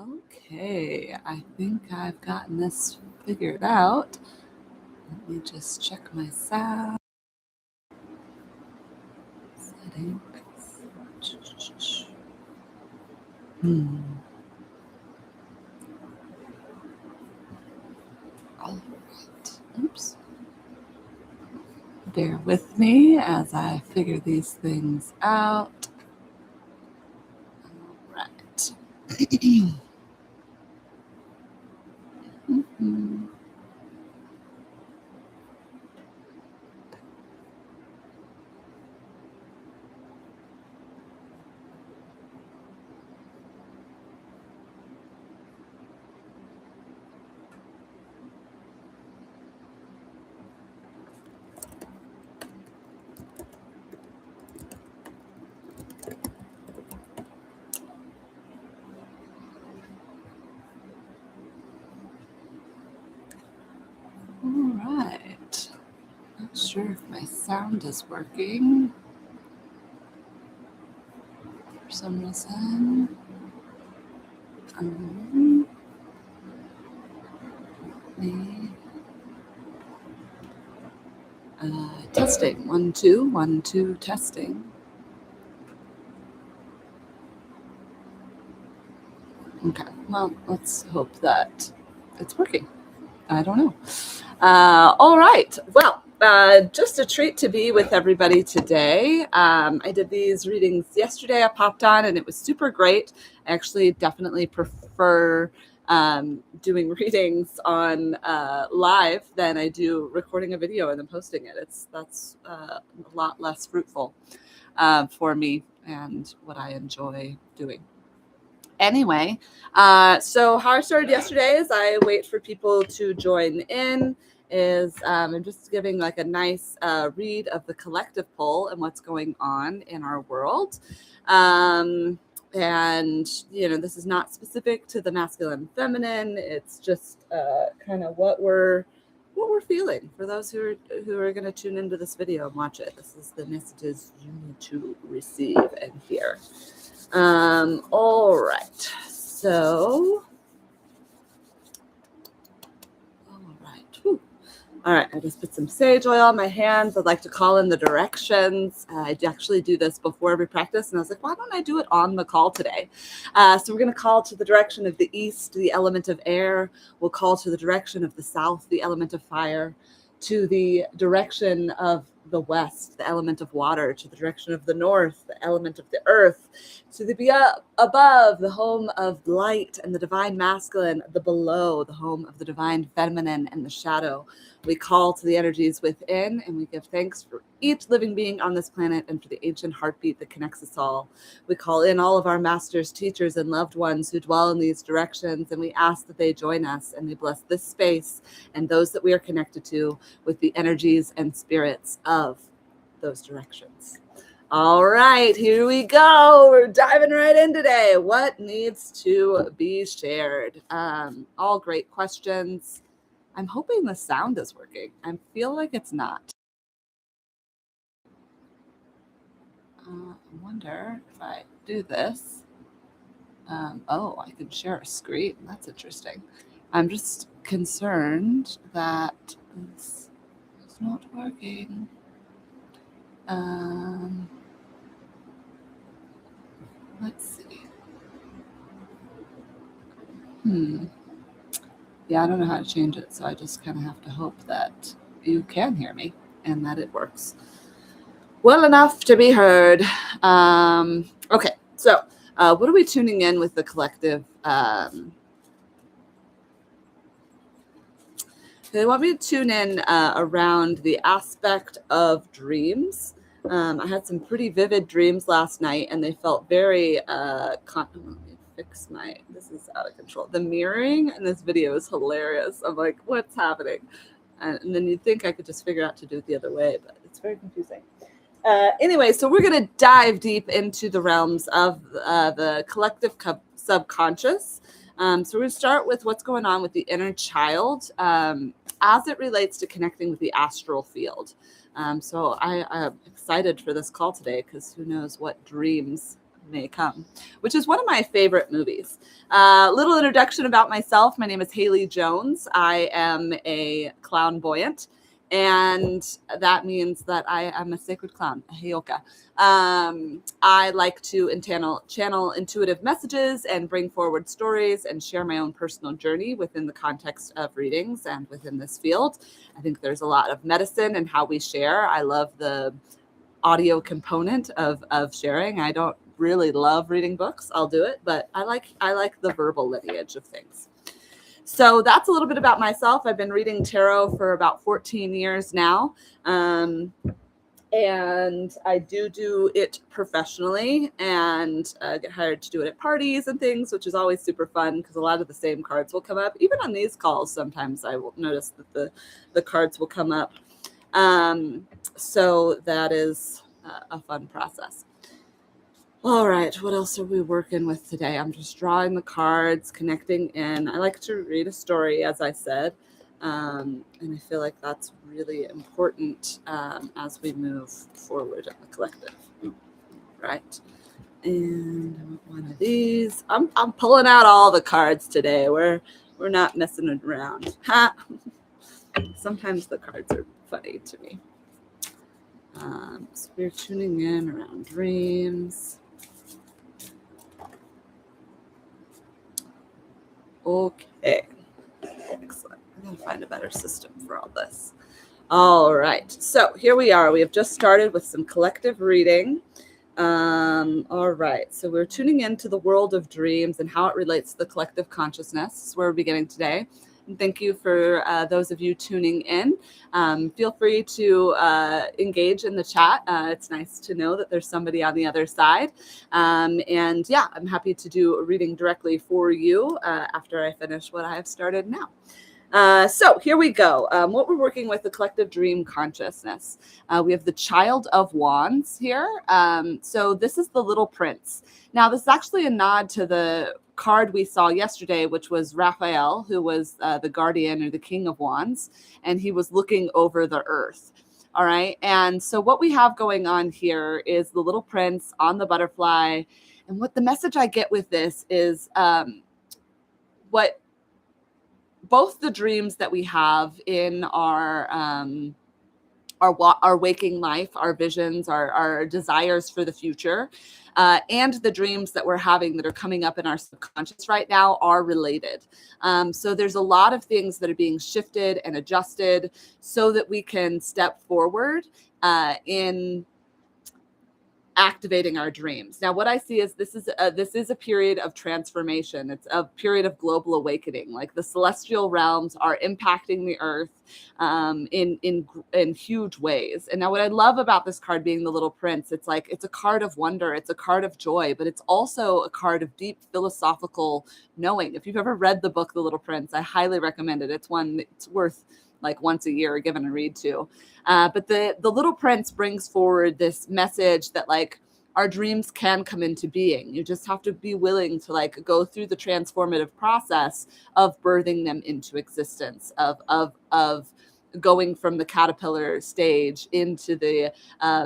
Okay, I think I've gotten this figured out. Let me just check my sound settings. All right. Oops. Bear with me as I figure these things out. All right. All right. Not sure if my sound is working for some reason. Testing. 1, 2, 1, 2, testing. Okay, well, let's hope that it's working. I don't know. All right. Well, just a treat to be with everybody today. I did these readings yesterday. I popped on and it was super great. I actually definitely prefer doing readings on live than I do recording a video and then posting it. That's a lot less fruitful for me and what I enjoy doing. Anyway, so how I started yesterday is I wait for people to join in. I'm just giving like a nice read of the collective pull and what's going on in our world. And this is not specific to the masculine and feminine. It's just kind of what we're feeling for those who are going to tune into this video and watch it. This is the messages you need to receive and hear. All right. So, all right. I just put some sage oil on my hands. I'd like to call in the directions. I actually do this before every practice, and I was like, why don't I do it on the call today? So we're going to call to the direction of the east, the element of air. We'll call to the direction of the south, the element of fire, to the direction of the west, the element of water, to the direction of the north, the element of the earth, to the above, the home of light and the divine masculine, the below, the home of the divine feminine and the shadow. We call to the energies within, and we give thanks for each living being on this planet and for the ancient heartbeat that connects us all. We call in all of our masters, teachers, and loved ones who dwell in these directions, and we ask that they join us, and we bless this space and those that we are connected to with the energies and spirits of those directions. All right, here we go. We're diving right in today. What needs to be shared? All great questions. I'm hoping the sound is working. I feel like it's not. I wonder if I do this. I can share a screen. That's interesting. I'm just concerned that this is not working. Let's see. Yeah, I don't know how to change it, so I just kind of have to hope that you can hear me and that it works well enough to be heard. Okay, so what are we tuning in with the collective? They want me to tune in around the aspect of dreams. I had some pretty vivid dreams last night, and they felt very let me fix this is out of control. The mirroring in this video is hilarious. I'm like, what's happening? And then you'd think I could just figure out to do it the other way, but it's very confusing. Anyway, so we're going to dive deep into the realms of the collective subconscious. So we're going to start with what's going on with the inner child as it relates to connecting with the astral field. So I'm excited for this call today because who knows what dreams may come, which is one of my favorite movies. Little introduction about myself. My name is Haley Jones. I am a clairvoyant, and that means that I am a sacred clown, a heyoka. I like to channel intuitive messages and bring forward stories and share my own personal journey within the context of readings and within this field. I think there's a lot of medicine in how we share. I love the audio component of sharing. I don't really love reading books. I'll do it, but I like the verbal lineage of things. So that's a little bit about myself. I've been reading tarot for about 14 years now. And I do it professionally and get hired to do it at parties and things, which is always super fun because a lot of the same cards will come up. Even on these calls, sometimes I will notice that the cards will come up. So that is a fun process. All right, what else are we working with today? I'm just drawing the cards, connecting in. I like to read a story, as I said, and I feel like that's really important as we move forward in the collective. Right, and I want one of these. I'm pulling out all the cards today. We're not messing around. Ha! Sometimes the cards are funny to me. So we're tuning in around dreams. Okay, excellent. I'm going to find a better system for all this. All right, so here we are. We have just started with some collective reading. All right, so we're tuning into the world of dreams and how it relates to the collective consciousness. This is where we're beginning today. And thank you for those of you tuning in. Feel free to engage in the chat. It's nice to know that there's somebody on the other side. And yeah, I'm happy to do a reading directly for you after I finish what I have started now. So here we go. What we're working with, the collective dream consciousness. We have the Child of Wands here. So this is the Little Prince. Now, this is actually a nod to the card we saw yesterday, which was Raphael, who was the guardian or the King of Wands, and he was looking over the earth. All right. And so what we have going on here is the Little Prince on the butterfly. And what the message I get with this is what both the dreams that we have in our waking life, our visions, our desires for the future, and the dreams that we're having that are coming up in our subconscious right now are related. So there's a lot of things that are being shifted and adjusted so that we can step forward in activating our dreams. Now, what I see is this is a period of transformation. It's a period of global awakening. Like the celestial realms are impacting the earth in huge ways. And now, what I love about this card being the Little Prince, it's like it's a card of wonder, it's a card of joy, but it's also a card of deep philosophical knowing. If you've ever read the book The Little Prince, I highly recommend it. It's worth like once a year given a read to. But the Little Prince brings forward this message that like our dreams can come into being. You just have to be willing to like go through the transformative process of birthing them into existence, of going from the caterpillar stage into the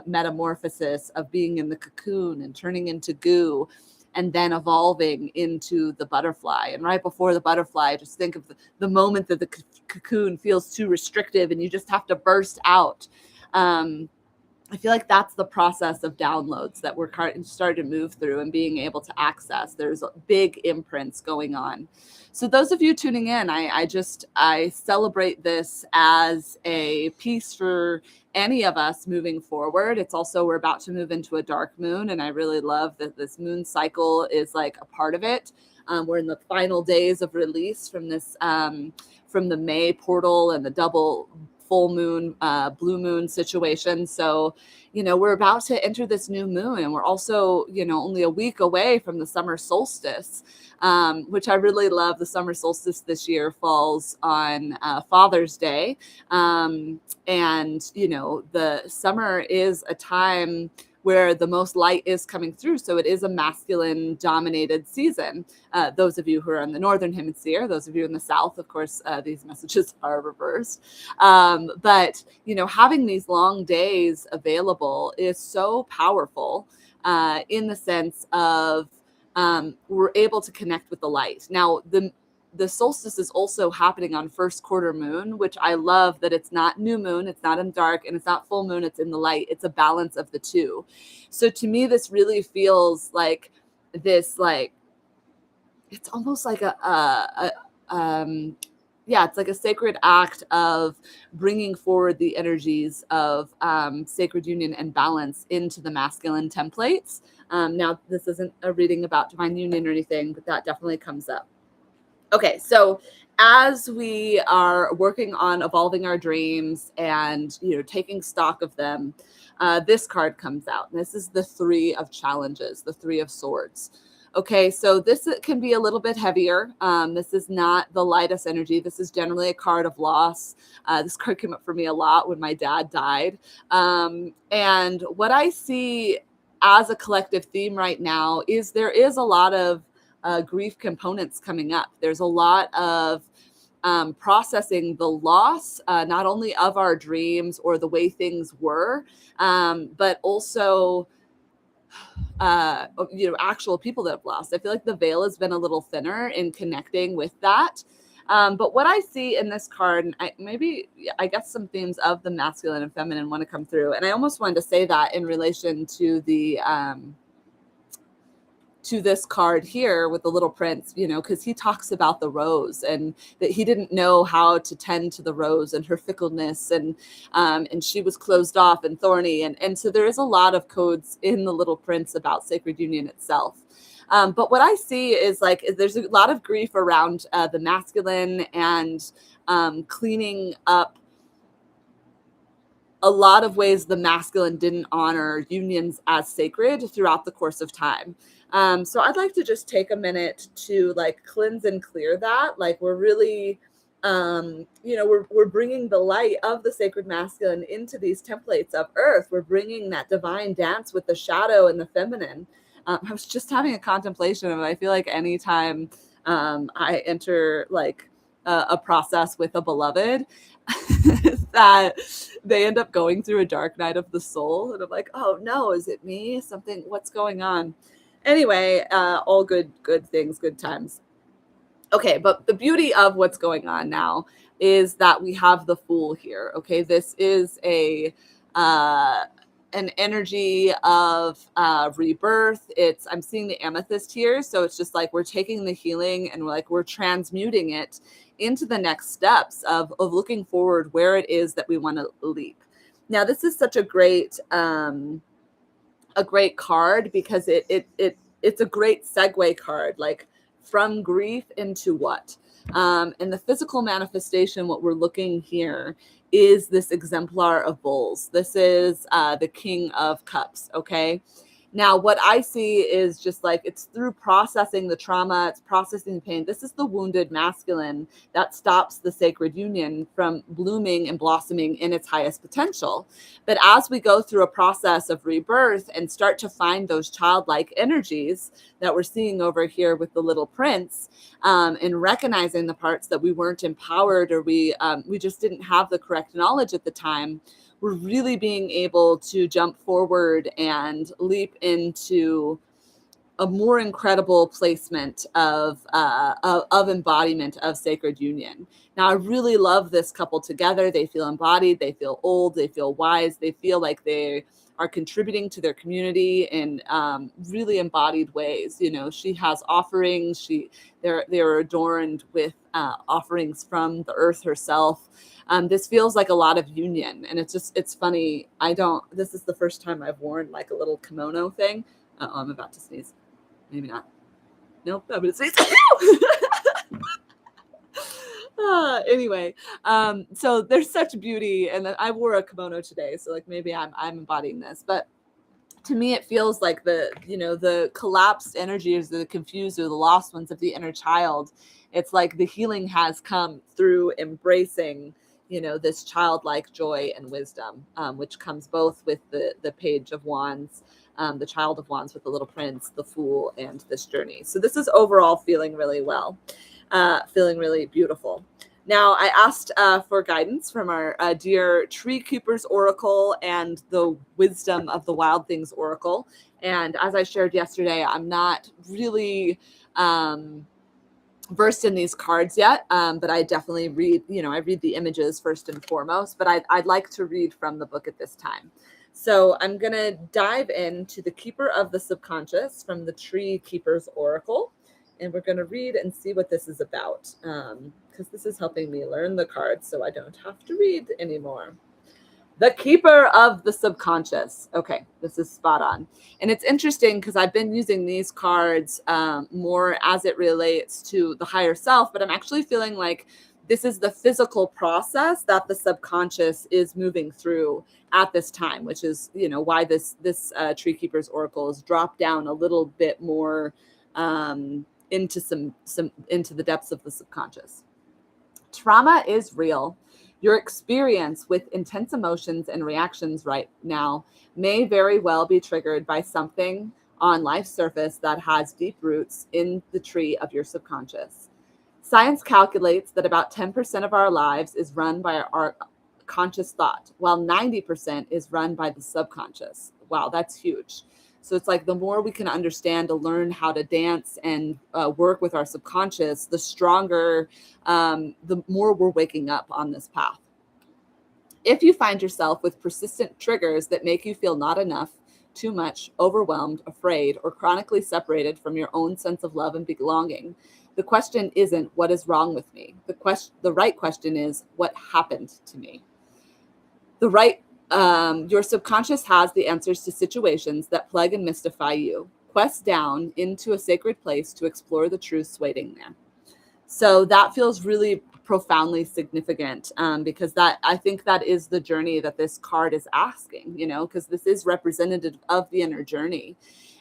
metamorphosis of being in the cocoon and turning into goo, and then evolving into the butterfly. And right before the butterfly, just think of the moment that the cocoon feels too restrictive and you just have to burst out. I feel like that's the process of downloads that we're starting to move through and being able to access. There's big imprints going on. So those of you tuning in, I celebrate this as a piece for any of us moving forward. It's also, we're about to move into a dark moon, and I really love that this moon cycle is like a part of it. We're in the final days of release from this, from the May portal and the double full moon, blue moon situation. So, we're about to enter this new moon, and we're also, only a week away from the summer solstice, which I really love. The summer solstice this year falls on Father's Day. And, the summer is a time where the most light is coming through. So it is a masculine dominated season. Those of you who are in the Northern Hemisphere, those of you in the South, of course, these messages are reversed. But, having these long days available is so powerful. in the sense of we're able to connect with the light. Now, the solstice is also happening on first quarter moon, which I love that it's not new moon, it's not in dark, and it's not full moon, it's in the light. It's a balance of the two. So to me, this really feels like this, like, it's almost like yeah, it's like a sacred act of bringing forward the energies of sacred union and balance into the masculine templates. Now, this isn't a reading about divine union or anything, but that definitely comes up. Okay, so as we are working on evolving our dreams and, you know, taking stock of them, this card comes out. And this is the Three of Challenges, the Three of Swords. Okay, so this can be a little bit heavier. This is not the lightest energy. This is generally a card of loss. This card came up for me a lot when my dad died. And what I see as a collective theme right now is there is a lot of grief components coming up. There's a lot of processing the loss, not only of our dreams or the way things were, but also you know, actual people that have lost. I feel like the veil has been a little thinner in connecting with that. But what I see in this card, and I guess some themes of the masculine and feminine want to come through. And I almost wanted to say that in relation to the to this card here with the little prince, you know, because he talks about the rose and that he didn't know how to tend to the rose and her fickleness, and she was closed off and thorny, and so there is a lot of codes in the little prince about sacred union itself. But what I see is like there's a lot of grief around the masculine and cleaning up a lot of ways the masculine didn't honor unions as sacred throughout the course of time. So I'd like to just take a minute to like cleanse and clear that. Like we're really, you know, we're bringing the light of the sacred masculine into these templates of earth. We're bringing that divine dance with the shadow and the feminine. I was just having a contemplation of it. I feel like anytime I enter like a process with a beloved, that they end up going through a dark night of the soul, and I'm like, oh no, is it me? Something, what's going on? Anyway, all good things, good times. Okay, but the beauty of what's going on now is that we have the Fool here. Okay, this is an energy of rebirth. I'm seeing the amethyst here, so it's just like we're taking the healing and we're transmuting it into the next steps of looking forward where it is that we want to leap. Now, this is such a great card because it's a great segue card, like from grief into what? And the physical manifestation, what we're looking here is this exemplar of bowls. This is the King of Cups, okay? Now, what I see is just like it's through processing the trauma, it's processing the pain. This is the wounded masculine that stops the sacred union from blooming and blossoming in its highest potential. But as we go through a process of rebirth and start to find those childlike energies that we're seeing over here with the little prince, and recognizing the parts that we weren't empowered or we just didn't have the correct knowledge at the time, we're really being able to jump forward and leap into a more incredible placement of embodiment of sacred union. Now, I really love this couple together. They feel embodied, they feel old, they feel wise, they feel like they are contributing to their community in really embodied ways. You know, she has offerings. They're adorned with offerings from the earth herself. This feels like a lot of union, and it's funny. This is the first time I've worn like a little kimono thing. I'm about to sneeze. Maybe not. Nope, I'm gonna sneeze. Anyway, so there's such beauty, and I wore a kimono today, so like maybe I'm embodying this, but to me it feels like the collapsed energies, the confused or the lost ones of the inner child. It's like the healing has come through embracing this childlike joy and wisdom, which comes both with the Page of Wands, the Child of Wands with the Little Prince, the Fool, and this journey. So this is overall feeling really well, feeling really beautiful. Now, I asked for guidance from our dear Tree Keepers Oracle and the Wisdom of the Wild Things Oracle. And as I shared yesterday, I'm not really versed in these cards yet, but I definitely read, I read the images first and foremost, but I'd like to read from the book at this time. So I'm going to dive into the Keeper of the Subconscious from the Tree Keepers Oracle. And we're going to read and see what this is about, because this is helping me learn the cards so I don't have to read anymore. The Keeper of the Subconscious. Okay, this is spot on. And it's interesting because I've been using these cards more as it relates to the higher self, but I'm actually feeling like this is the physical process that the subconscious is moving through at this time, which is, why this Tree Keepers Oracle is dropped down a little bit more into into the depths of the subconscious. Trauma is real. Your experience with intense emotions and reactions right now may very well be triggered by something on life's surface that has deep roots in the tree of your subconscious. Science calculates that about 10% of our lives is run by our conscious thought, while 90% is run by the subconscious. Wow, that's huge. So it's like the more we can understand to learn how to dance and work with our subconscious, the stronger, the more we're waking up on this path. If you find yourself with persistent triggers that make you feel not enough, too much, overwhelmed, afraid, or chronically separated from your own sense of love and belonging, the question isn't what is wrong with me. The right question is what happened to me. Your subconscious has the answers to situations that plague and mystify you. Quest down into a sacred place to explore the truths waiting there. So that feels really profoundly significant, because I think that is the journey that this card is asking, because this is representative of the inner journey.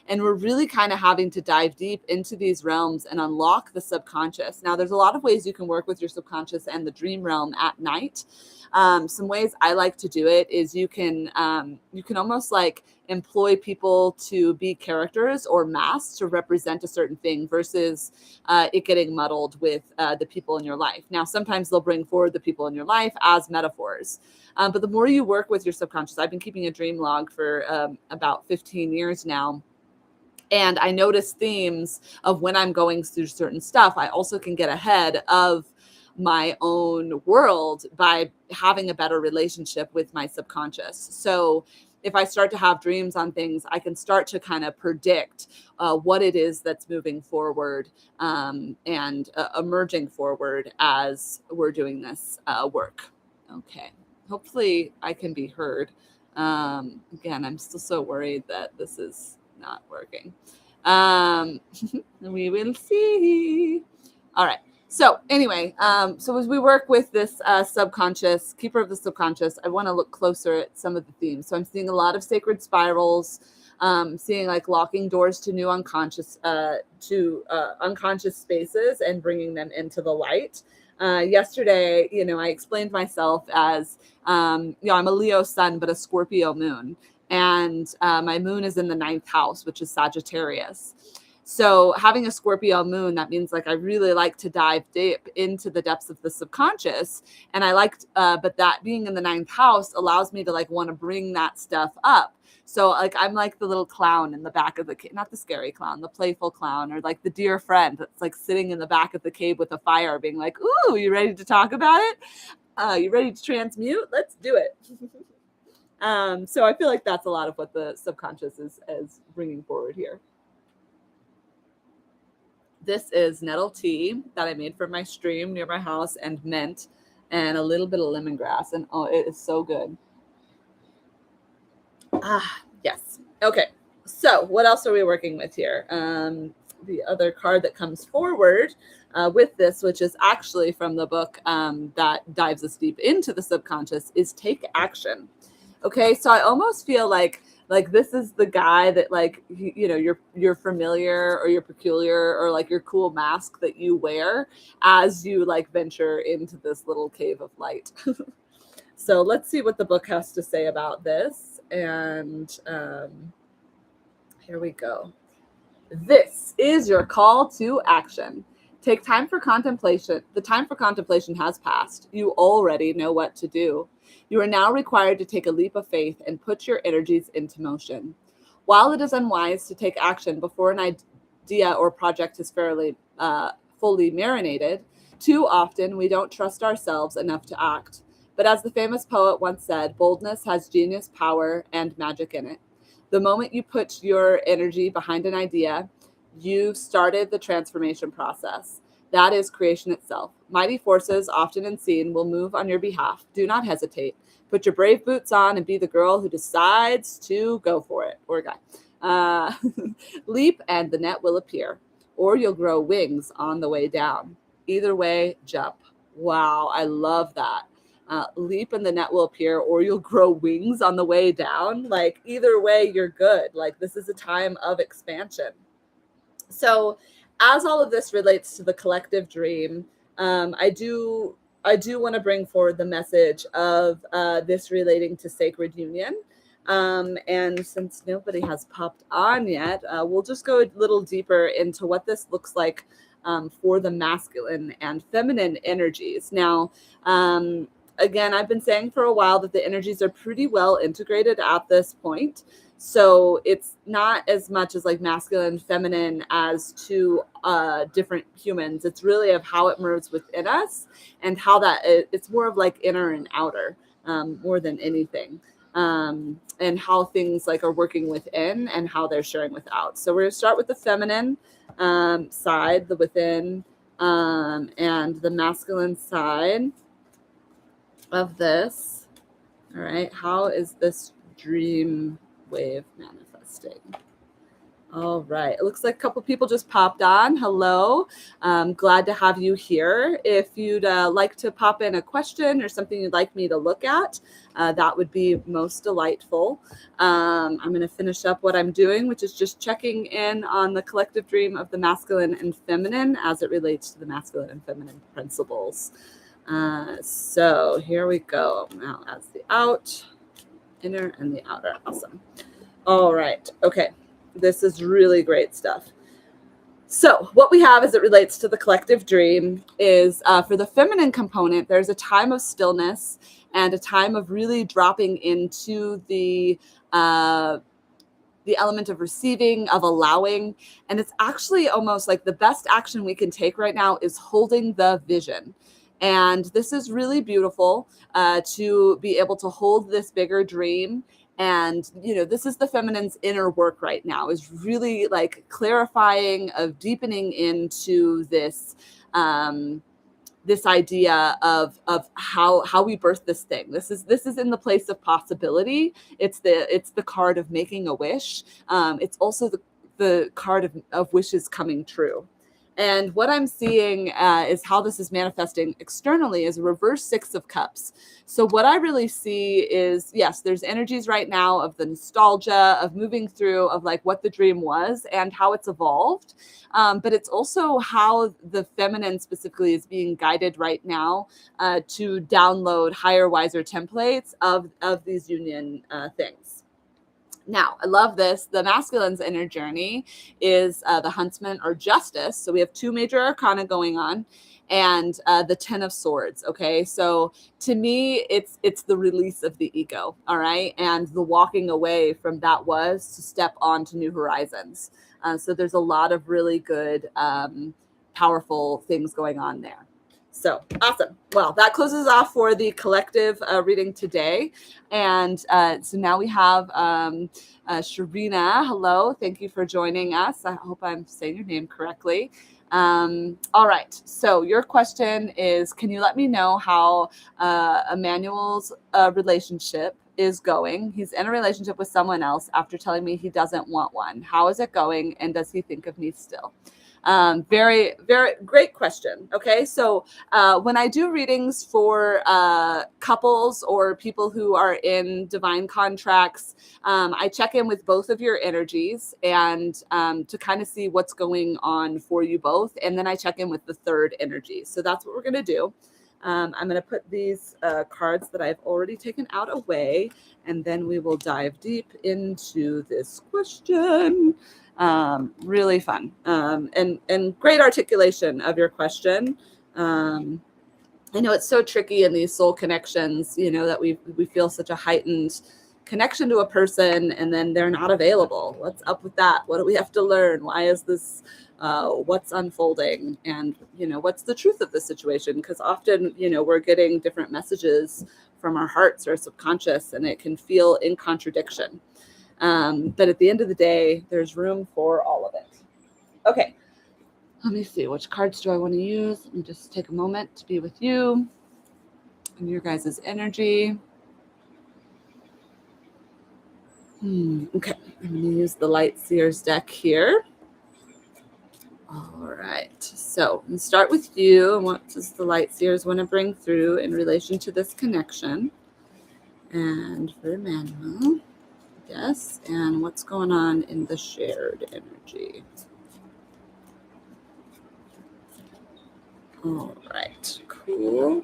And we're really kind of having to dive deep into these realms and unlock the subconscious. Now, there's a lot of ways you can work with your subconscious and the dream realm at night. Some ways I like to do it is you can almost like employ people to be characters or masks to represent a certain thing versus it getting muddled with the people in your life. Now, sometimes they'll bring forward the people in your life as metaphors. But the more you work with your subconscious, I've been keeping a dream log for about 15 years now. And I notice themes of when I'm going through certain stuff. I also can get ahead of my own world by having a better relationship with my subconscious. So if I start to have dreams on things, I can start to kind of predict what it is that's moving forward and emerging forward as we're doing this work. Okay. Hopefully I can be heard. Again, I'm still so worried that this is not working. We will see. All right. So anyway, so as we work with this subconscious, keeper of the subconscious, I want to look closer at some of the themes. So I'm seeing a lot of sacred spirals, seeing like locking doors to new unconscious spaces and bringing them into the light. Yesterday, I explained myself as, I'm a Leo sun, but a Scorpio moon. And my moon is in the 9th house, which is Sagittarius. So having a Scorpio moon, that means like I really like to dive deep into the depths of the subconscious. And I liked, but that being in the 9th house allows me to like want to bring that stuff up. So like I'm like the little clown in the back of the cave, not the scary clown, the playful clown, or like the dear friend that's like sitting in the back of the cave with a fire being like, ooh, you ready to talk about it? You ready to transmute? Let's do it. So I feel like that's a lot of what the subconscious is bringing forward here. This is nettle tea that I made from my stream near my house and mint and a little bit of lemongrass. And oh, it is so good. Yes. Okay. So what else are we working with here? The other card that comes forward with this, which is actually from the book that dives us deep into the subconscious, is Take Action. Okay. So I almost feel like this is the guy that like, you're familiar or you're peculiar or like your cool mask that you wear as you like venture into this little cave of light. So let's see what the book has to say about this. And here we go. This is your call to action. Take time for contemplation. The time for contemplation has passed. You already know what to do. You are now required to take a leap of faith and put your energies into motion. While it is unwise to take action before an idea or project is fully marinated, too often we don't trust ourselves enough to act. But as the famous poet once said, boldness has genius, power, and magic in it. The moment you put your energy behind an idea, you've started the transformation process. That is creation itself. Mighty forces, often unseen, will move on your behalf. Do not hesitate. Put your brave boots on and be the girl who decides to go for it, or guy. Leap and the net will appear, or you'll grow wings on the way down. Either way, jump. Wow, I love that. Leap and the net will appear, or you'll grow wings on the way down. Like, either way, you're good. Like, this is a time of expansion. So as all of this relates to the collective dream, I do want to bring forward the message of this relating to sacred union. And since nobody has popped on yet, we'll just go a little deeper into what this looks like for the masculine and feminine energies. Now, again, I've been saying for a while that the energies are pretty well integrated at this point. So it's not as much as like masculine, feminine as two different humans. It's really of how it moves within us and how it's more of like inner and outer more than anything. And how things like are working within and how they're sharing without. So we're going to start with the feminine side, the within, and the masculine side of this. All right. How is this dream wave manifesting? All right. It looks like a couple people just popped on. Hello. Glad to have you here. If you'd like to pop in a question or something you'd like me to look at, that would be most delightful. I'm going to finish up what I'm doing, which is just checking in on the collective dream of the masculine and feminine as it relates to the masculine and feminine principles. So here we go. Now as the out, inner and the outer. Awesome. All right. Okay. This is really great stuff. So what we have as it relates to the collective dream is for the feminine component, there's a time of stillness and a time of really dropping into the element of receiving, of allowing. And it's actually almost like the best action we can take right now is holding the vision. And this is really beautiful to be able to hold this bigger dream. And, you know, this is the feminine's inner work right now, is really like clarifying, of deepening into this this idea of how we birth this thing. This is in the place of possibility. It's the card of making a wish. It's also the card of wishes coming true. And what I'm seeing is how this is manifesting externally is a reverse 6 of cups. So what I really see is, yes, there's energies right now of the nostalgia, of moving through, of like what the dream was and how it's evolved. But it's also how the feminine specifically is being guided right now to download higher, wiser templates of these union things. Now, I love this. The masculine's inner journey is the huntsman or justice. So we have 2 major arcana going on and the 10 of swords. Okay. So to me, it's the release of the ego. All right. And the walking away from that was to step on to new horizons. So there's a lot of really good, powerful things going on there. So awesome. Well, that closes off for the collective reading today. And so now we have Sharina. Hello. Thank you for joining us. I hope I'm saying your name correctly. All right. So your question is, can you let me know how Emmanuel's relationship is going? He's in a relationship with someone else after telling me he doesn't want one. How is it going? And does he think of me still? Very, very great question. Okay. So when I do readings for couples or people who are in divine contracts, I check in with both of your energies and to kind of see what's going on for you both. And then I check in with the third energy. So that's what we're going to do. I'm going to put these cards that I've already taken out away, and then we will dive deep into this question. Really fun. And great articulation of your question. I know it's so tricky in these soul connections, that we feel such a heightened connection to a person and then they're not available. What's up with that? What do we have to learn? Why is this what's unfolding? And what's the truth of the situation? Because often we're getting different messages from our hearts or subconscious, and it can feel in contradiction. But at the end of the day, there's room for all of it. Okay, let me see, which cards do I want to use? Let me just take a moment to be with you and your guys' energy. Okay, I'm going to use the Light Seers deck here. All right, so I'm going to start with you. What does the Light Seers want to bring through in relation to this connection? And for Emmanuel, yes, and what's going on in the shared energy? All right, cool.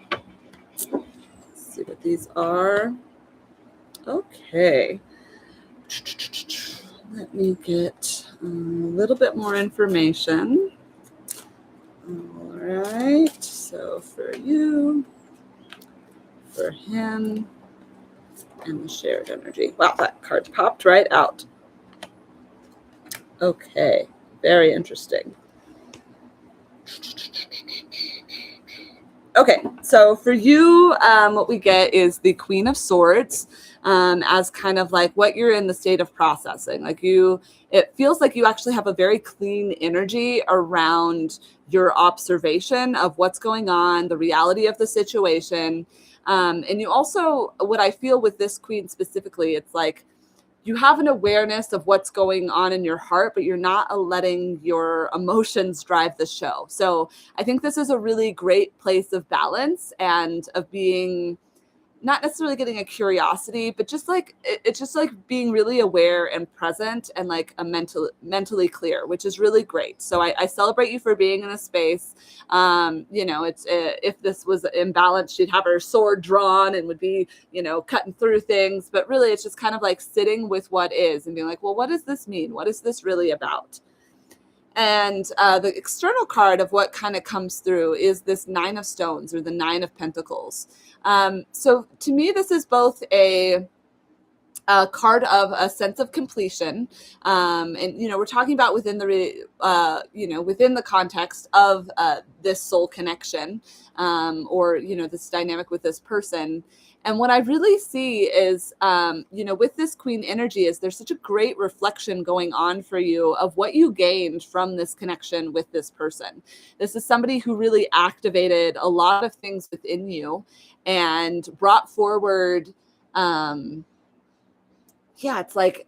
Let's see what these are. Okay. Let me get a little bit more information. All right. So for you, for him, and the shared energy. Wow, that card popped right out. Okay. Very interesting. Okay, so for you, what we get is the Queen of Swords, as kind of like what you're in the state of processing. Like it feels like you actually have a very clean energy around your observation of what's going on, the reality of the situation. And you also, what I feel with this Queen specifically, it's like you have an awareness of what's going on in your heart, but you're not letting your emotions drive the show. So I think this is a really great place of balance and of being not necessarily getting a curiosity, but just like it's just like being really aware and present and like a mentally clear, which is really great. So I celebrate you for being in a space. It's if this was imbalanced, she'd have her sword drawn and would be cutting through things. But really, it's just kind of like sitting with what is and being like, well, what does this mean? What is this really about? And the external card of what kind of comes through is this Nine of Stones or the Nine of Pentacles. So to me, this is both a card of a sense of completion. And, we're talking about within the context of this soul connection or, this dynamic with this person. And what I really see is, with this Queen energy is there's such a great reflection going on for you of what you gained from this connection with this person. This is somebody who really activated a lot of things within you and brought forward, it's like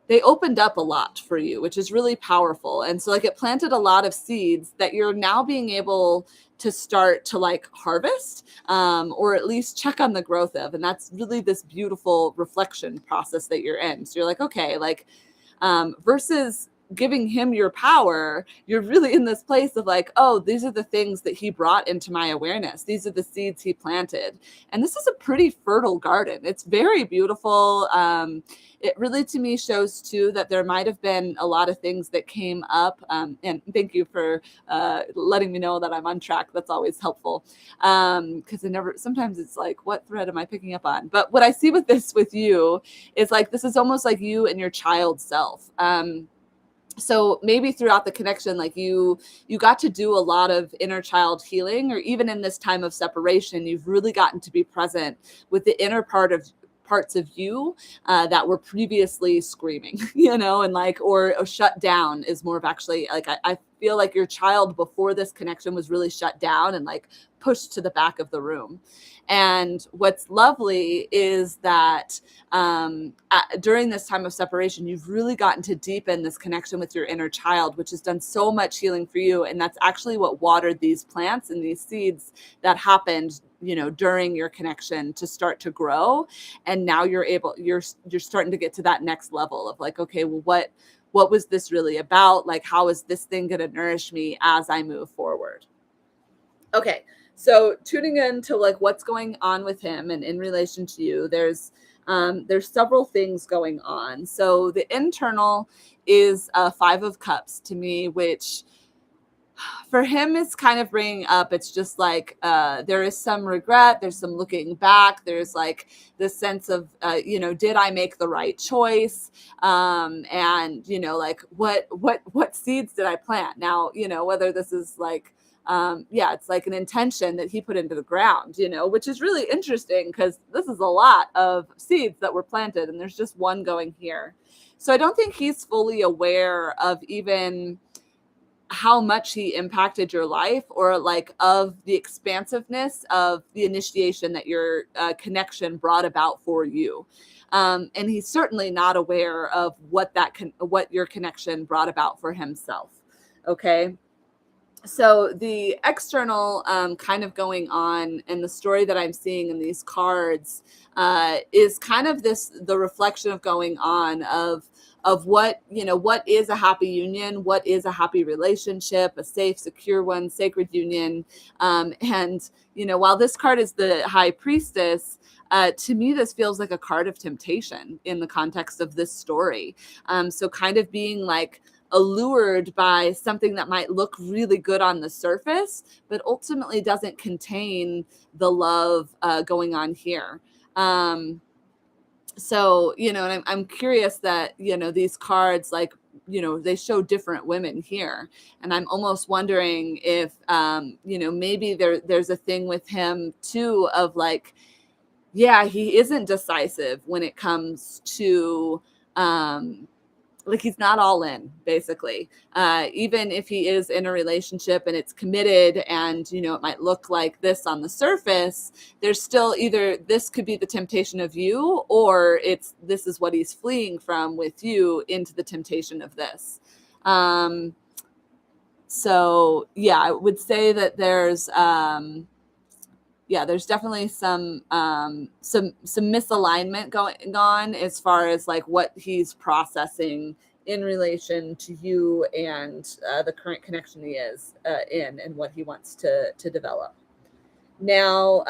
they opened up a lot for you, which is really powerful. And so like it planted a lot of seeds that you're now being able to start to like harvest or at least check on the growth of. And that's really this beautiful reflection process that you're in. So you're like, okay, like versus giving him your power, you're really in this place of like, oh, these are the things that he brought into my awareness. These are the seeds he planted. And this is a pretty fertile garden. It's very beautiful. It really, to me, shows too that there might have been a lot of things that came up. And thank you for letting me know that I'm on track. That's always helpful. Because sometimes it's like, what thread am I picking up on? But what I see with you is like, this is almost like you and your child self. So maybe throughout the connection, like you got to do a lot of inner child healing, or even in this time of separation, you've really gotten to be present with the inner parts of you that were previously screaming, and like, or shut down is more of actually like, I feel like your child before this connection was really shut down and like pushed to the back of the room. And what's lovely is that during this time of separation, you've really gotten to deepen this connection with your inner child, which has done so much healing for you. And that's actually what watered these plants and these seeds that happened, during your connection to start to grow. And now you're starting to get to that next level of like, okay, well, what was this really about? Like, how is this thing going to nourish me as I move forward? Okay. So tuning in to like what's going on with him and in relation to you, there's There's several things going on. So the internal is Five of Cups to me, which for him is kind of bringing up, it's just like there is some regret, there's some looking back, there's like this sense of did I make the right choice, and like what seeds did I plant. Now whether this is like it's like an intention that he put into the ground, which is really interesting because this is a lot of seeds that were planted and there's just one going here. So I don't think he's fully aware of even how much he impacted your life, or like of the expansiveness of the initiation that your connection brought about for you. And he's certainly not aware of what your connection brought about for himself. Okay. So the external kind of going on, and the story that I'm seeing in these cards is kind of the reflection of going on of what is a happy union, what is a happy relationship, a safe, secure one, sacred union. And while this card is the High Priestess, to me this feels like a card of temptation in the context of this story. So kind of being like allured by something that might look really good on the surface, but ultimately doesn't contain the love going on here. So, and I'm curious that, these cards, like, they show different women here. And I'm almost wondering if, maybe there's a thing with him too, of like, yeah, he isn't decisive when it comes to, like he's not all in, basically. Even if he is in a relationship and it's committed and, it might look like this on the surface, there's still either this could be the temptation of you, or this is what he's fleeing from with you into the temptation of this. So yeah, I would say that there's definitely some misalignment going on as far as like what he's processing in relation to you and the current connection he is in, and what he wants to develop. Now,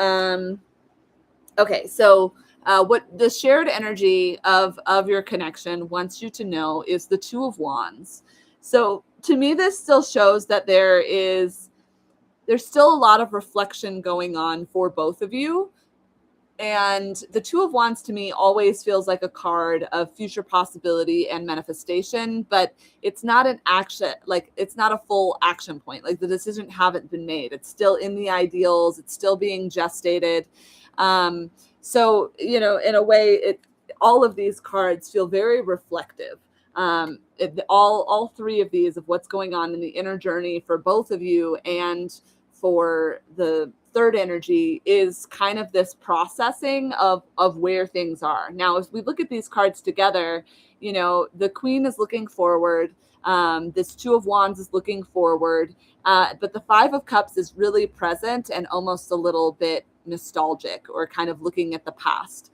okay, so what the shared energy of your connection wants you to know is the Two of Wands. So to me, this still shows that there's still a lot of reflection going on for both of you. And the Two of Wands to me always feels like a card of future possibility and manifestation, but it's not an action, like it's not a full action point. Like the decision haven't been made. It's still in the ideals. It's still being gestated. So, in a way, all of these cards feel very reflective. All three of these, of what's going on in the inner journey for both of you, and for the third energy, is kind of this processing of where things are. Now, as we look at these cards together, the Queen is looking forward. This Two of Wands is looking forward. But the Five of Cups is really present and almost a little bit nostalgic, or kind of looking at the past.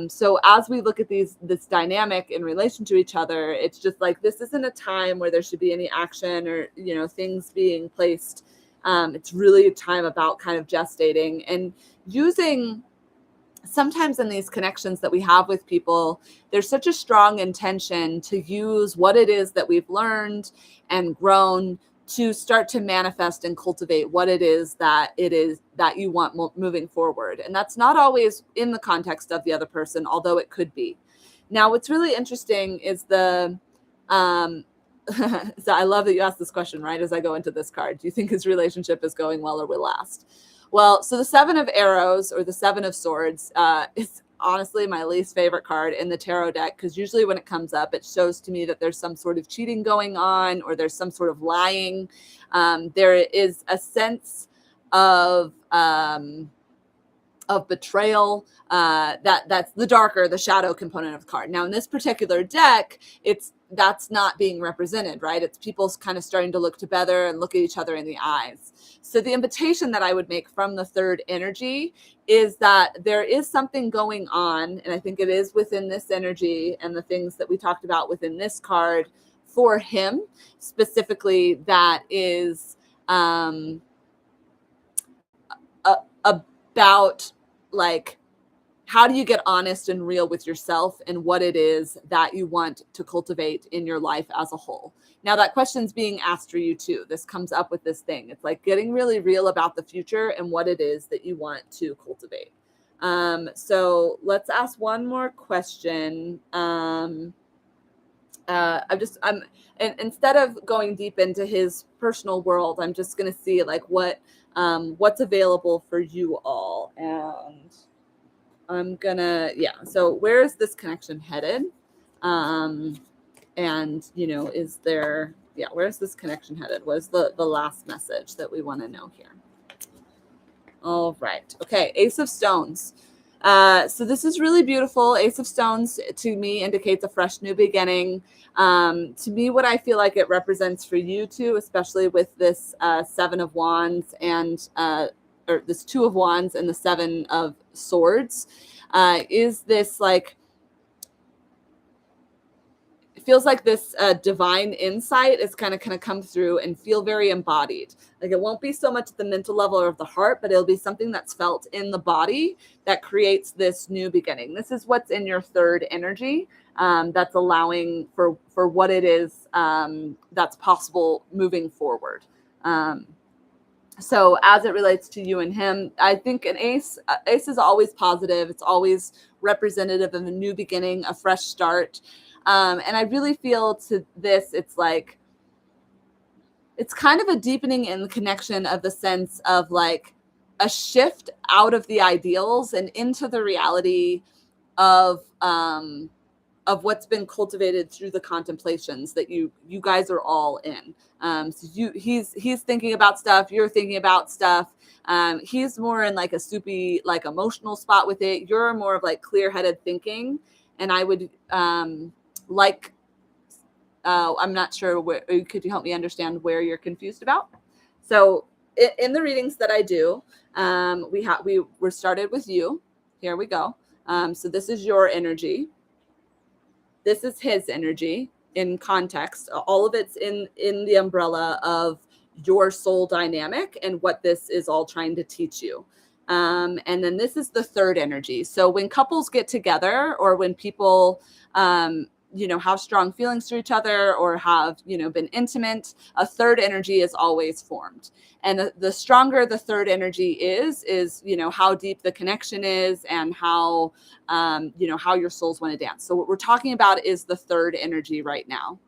So as we look at this dynamic in relation to each other, it's just like, this isn't a time where there should be any action or, things being placed. It's really a time about kind of gestating and using. Sometimes in these connections that we have with people, there's such a strong intention to use what it is that we've learned and grown to start to manifest and cultivate what it is that you want moving forward. And that's not always in the context of the other person, although it could be. Now, what's really interesting is so I love that you asked this question right as I go into this card. Do you think his relationship is going well or will last? Well, so the Seven of Arrows, or the Seven of Swords, is honestly my least favorite card in the tarot deck, because usually when it comes up, it shows to me that there's some sort of cheating going on, or there's some sort of lying. There is a sense of betrayal. That's the darker, the shadow component of the card. Now, in this particular deck, that's not being represented, right? It's people kind of starting to look together and look at each other in the eyes. So the invitation that I would make from the third energy is that there is something going on, and I think it is within this energy and the things that we talked about within this card for him specifically, that is about like how do you get honest and real with yourself and what it is that you want to cultivate in your life as a whole? Now that question's being asked for you too. This comes up with this thing. It's like getting really real about the future and what it is that you want to cultivate. So let's ask one more question. And instead of going deep into his personal world, I'm just going to see like what's available for you all. And I'm gonna, yeah. So where is this connection headed? And is there, yeah, where's this connection headed? What is the last message that we want to know here? All right. Okay. Ace of Stones. So this is really beautiful. Ace of Stones to me indicates a fresh new beginning. To me, what I feel like it represents for you too, especially with this Seven of Wands and or this Two of Wands and the Seven of Swords, is this like, it feels like this divine insight is kind of come through and feel very embodied. Like it won't be so much at the mental level or of the heart, but it'll be something that's felt in the body that creates this new beginning. This is what's in your third energy, that's allowing for what it is that's possible moving forward. So as it relates to you and him, I think an ace is always positive. It's always representative of a new beginning, a fresh start. And I really feel to this, it's like, it's kind of a deepening in the connection of the sense of like a shift out of the ideals and into the reality of what's been cultivated through the contemplations that you guys are all in. So he's thinking about stuff, you're thinking about stuff. He's more in like a soupy, like emotional spot with it. You're more of like clear-headed thinking. And I would I'm not sure could you help me understand where you're confused about? So in the readings that I do, we're started with you. Here we go. So this is your energy. This is his energy in context. All of it's in the umbrella of your soul dynamic and what this is all trying to teach you. And then this is the third energy. So when couples get together or when people, have strong feelings to each other or have, been intimate, a third energy is always formed. And the stronger the third energy is, how deep the connection is and how your souls want to dance. So what we're talking about is the third energy right now.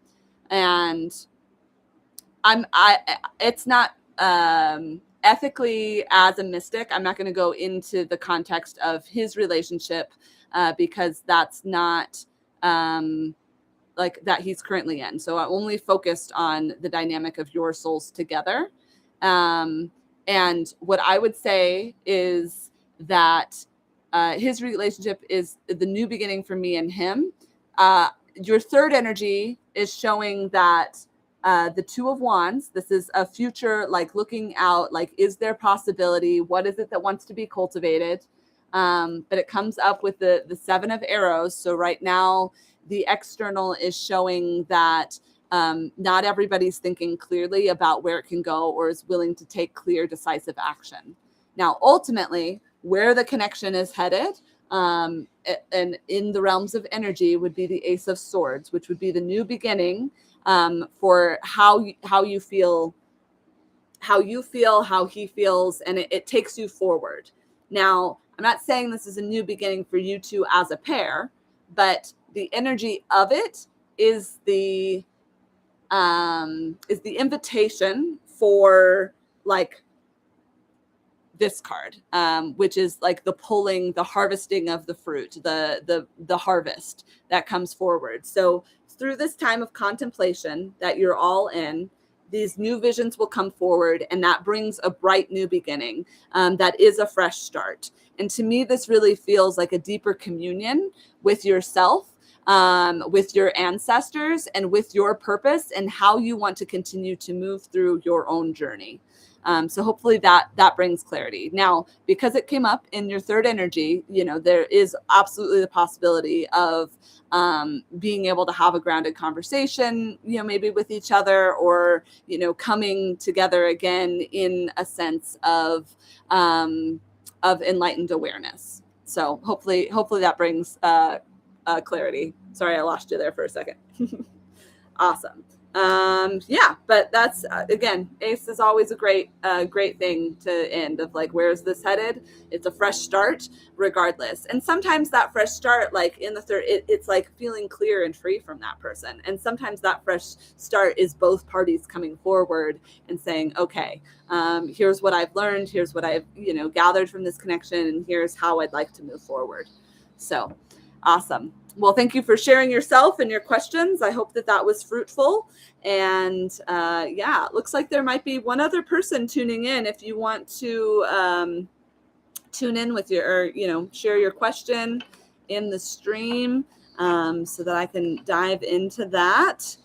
And it's not, ethically as a mystic, I'm not going to go into the context of his relationship, because that's not, like that he's currently in. So I only focused on the dynamic of your souls together. And what I would say is that his relationship is the new beginning for me and him. Your third energy is showing that the Two of Wands, this is a future, like looking out, like, is there possibility? What is it that wants to be cultivated? But it comes up with the Seven of Arrows. So right now, the external is showing that not everybody's thinking clearly about where it can go or is willing to take clear, decisive action. Now, ultimately, where the connection is headed, and in the realms of energy would be the Ace of Swords, which would be the new beginning for how you feel, how he feels, and it takes you forward. Now, I'm not saying this is a new beginning for you two as a pair, but the energy of it is the invitation for like this card, which is like the pulling, the harvesting of the fruit, the harvest that comes forward. So through this time of contemplation that you're all in, these new visions will come forward, and that brings a bright new beginning. That is a fresh start. And to me, this really feels like a deeper communion with yourself, with your ancestors, and with your purpose and how you want to continue to move through your own journey. So hopefully that brings clarity. Now, because it came up in your third energy, there is absolutely the possibility of being able to have a grounded conversation, maybe with each other, or, coming together again in a sense of enlightened awareness. So hopefully that brings clarity. Sorry, I lost you there for a second. Awesome. Yeah, but that's again, ACE is always a great thing to end of like, where's this headed? It's a fresh start regardless. And sometimes that fresh start, like in the third, it's like feeling clear and free from that person. And sometimes that fresh start is both parties coming forward and saying, okay, here's what I've learned, here's what I've, gathered from this connection, and here's how I'd like to move forward. So awesome. Well, thank you for sharing yourself and your questions. I hope that was fruitful. And yeah, it looks like there might be one other person tuning in. If you want to tune in with or share your question in the stream so that I can dive into that,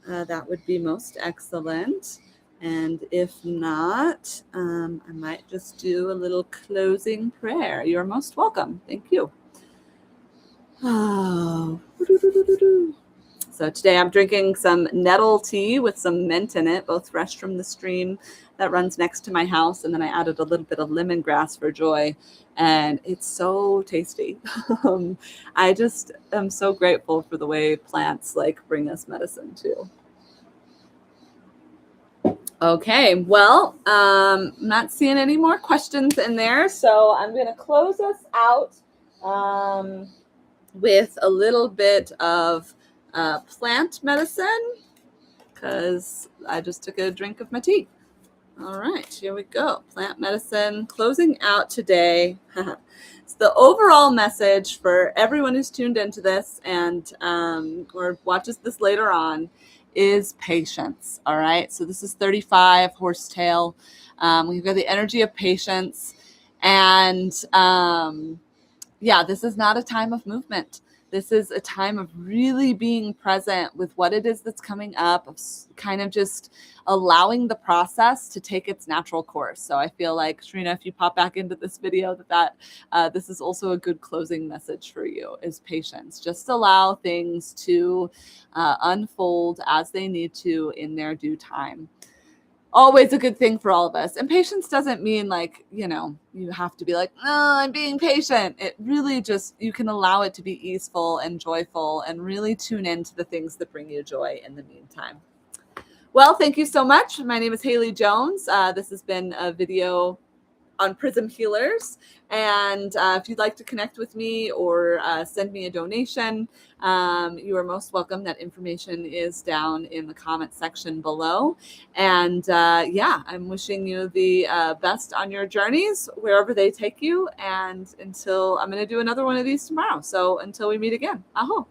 that would be most excellent. And if not, I might just do a little closing prayer. You're most welcome. Thank you. Oh. So today I'm drinking some nettle tea with some mint in it, both fresh from the stream that runs next to my house. And then I added a little bit of lemongrass for joy. And it's so tasty. I just am so grateful for the way plants like bring us medicine too. Okay, well, not seeing any more questions in there. So I'm going to close us out with a little bit of plant medicine, because I just took a drink of my tea. All right, here we go. Plant medicine, closing out today. So the overall message for everyone who's tuned into this and or watches this later on is patience. All right, so this is 35 horsetail. We've got the energy of patience, and yeah, this is not a time of movement. This is a time of really being present with what it is that's coming up, of kind of just allowing the process to take its natural course. So I feel like, Shrina, if you pop back into this video, that this is also a good closing message for you, is patience. Just allow things to unfold as they need to in their due time. Always a good thing for all of us. And patience doesn't mean like, you have to be like, oh, I'm being patient. It really just, you can allow it to be easeful and joyful and really tune into the things that bring you joy in the meantime. Well, thank you so much. My name is Haley Jones. This has been a video on Prism Healers. And if you'd like to connect with me or send me a donation, you are most welcome. That information is down in the comment section below. And yeah, I'm wishing you the best on your journeys, wherever they take you. And until I'm going to do another one of these tomorrow. So until we meet again, aho.